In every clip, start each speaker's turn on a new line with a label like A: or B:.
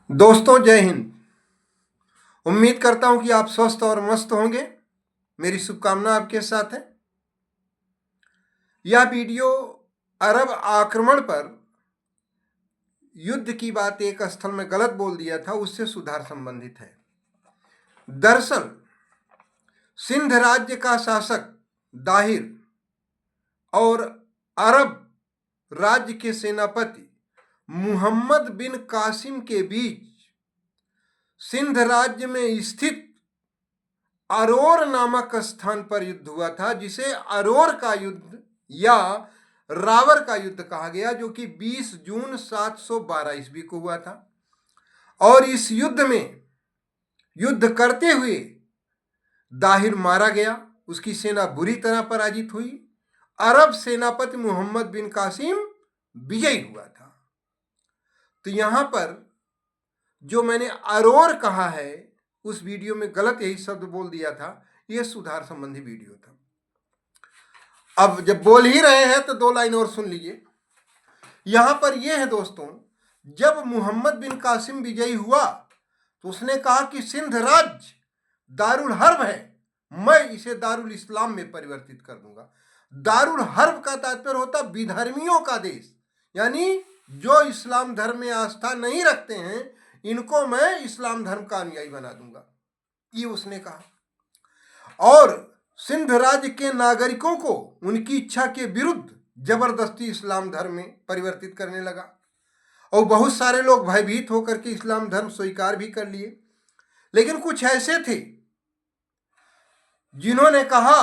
A: दोस्तों जय हिंद। उम्मीद करता हूं कि आप स्वस्थ और मस्त होंगे। मेरी शुभकामना आपके साथ है। यह वीडियो अरब आक्रमण पर युद्ध की बात एक स्थल में गलत बोल दिया था उससे सुधार संबंधित है। दरअसल सिंध राज्य का शासक दाहिर और अरब राज्य के सेनापति मुहम्मद बिन कासिम के बीच सिंध राज्य में स्थित अरोर नामक स्थान पर युद्ध हुआ था, जिसे अरोर का युद्ध या रावर का युद्ध कहा गया, जो कि 20 जून 712 ईस्वी को हुआ था। और इस युद्ध में युद्ध करते हुए दाहिर मारा गया, उसकी सेना बुरी तरह पराजित हुई। अरब सेनापति मुहम्मद बिन कासिम विजयी हुआ था। तो यहां पर जो मैंने अरोर कहा है उस वीडियो में गलत यही शब्द बोल दिया था। यह सुधार संबंधी वीडियो था। अब जब बोल ही रहे हैं तो 2 लाइन और सुन लीजिए। यहां पर यह है दोस्तों, जब मुहम्मद बिन कासिम विजयी हुआ तो उसने कहा कि सिंध राज्य दारुल हर्ब है, मैं इसे दारुल इस्लाम में परिवर्तित कर दूंगा। दारुल हर्ब का तात्पर्य होता विधर्मियों का देश, यानी जो इस्लाम धर्म में आस्था नहीं रखते हैं इनको मैं इस्लाम धर्म का अनुयायी बना दूंगा, ये उसने कहा। और सिंध राज्य के नागरिकों को उनकी इच्छा के विरुद्ध जबरदस्ती इस्लाम धर्म में परिवर्तित करने लगा और बहुत सारे लोग भयभीत होकर के इस्लाम धर्म स्वीकार भी कर लिए। लेकिन कुछ ऐसे थे जिन्होंने कहा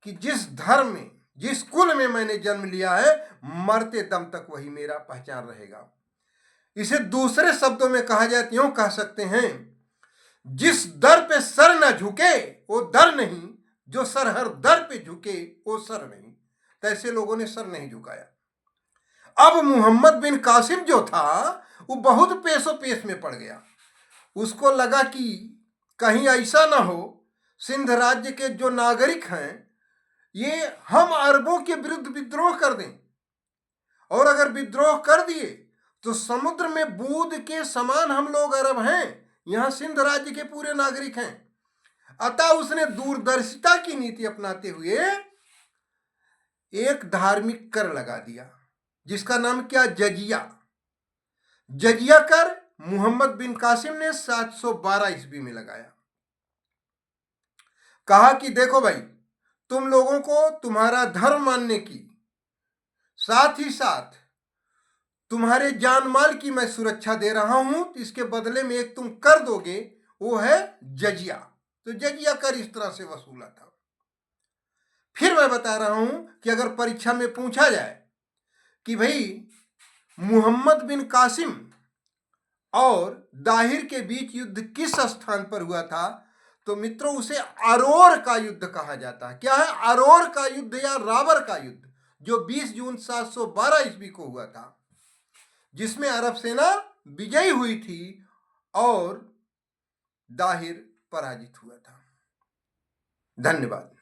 A: कि जिस धर्म में, जिस कुल में मैंने जन्म लिया है, मरते दम तक वही मेरा पहचान रहेगा। इसे दूसरे शब्दों में कहा जाए तो यूं कह सकते हैं, जिस दर पे सर न झुके वो दर नहीं, जो सर हर दर पे झुके वो सर नहीं। तो ऐसे लोगों ने सर नहीं झुकाया। अब मुहम्मद बिन कासिम जो था वो बहुत पेशो पेश में पड़ गया। उसको लगा कि कहीं ऐसा ना हो सिंध राज्य के जो नागरिक हैं ये हम अरबों के विरुद्ध विद्रोह कर दें, और अगर विद्रोह कर दिए तो समुद्र में बूंद के समान हम लोग अरब हैं, यहां सिंध राज्य के पूरे नागरिक हैं। अतः उसने दूरदर्शिता की नीति अपनाते हुए एक धार्मिक कर लगा दिया, जिसका नाम क्या, जजिया। जजिया कर मुहम्मद बिन कासिम ने 712 ईस्वी में लगाया। कहा कि देखो भाई, तुम लोगों को तुम्हारा धर्म मानने की, साथ ही साथ तुम्हारे जान माल की मैं सुरक्षा दे रहा हूं, तो इसके बदले में एक तुम कर दोगे, वो है जजिया। तो जजिया कर इस तरह से वसूला था। फिर मैं बता रहा हूं कि अगर परीक्षा में पूछा जाए कि भाई मुहम्मद बिन कासिम और दाहिर के बीच युद्ध किस स्थान पर हुआ था, तो मित्रों उसे अरोर का युद्ध कहा जाता है। क्या है, अरोर का युद्ध या रावर का युद्ध, जो 20 जून 712 ईस्वी को हुआ था, जिसमें अरब सेना विजयी हुई थी और दाहिर पराजित हुआ था। धन्यवाद।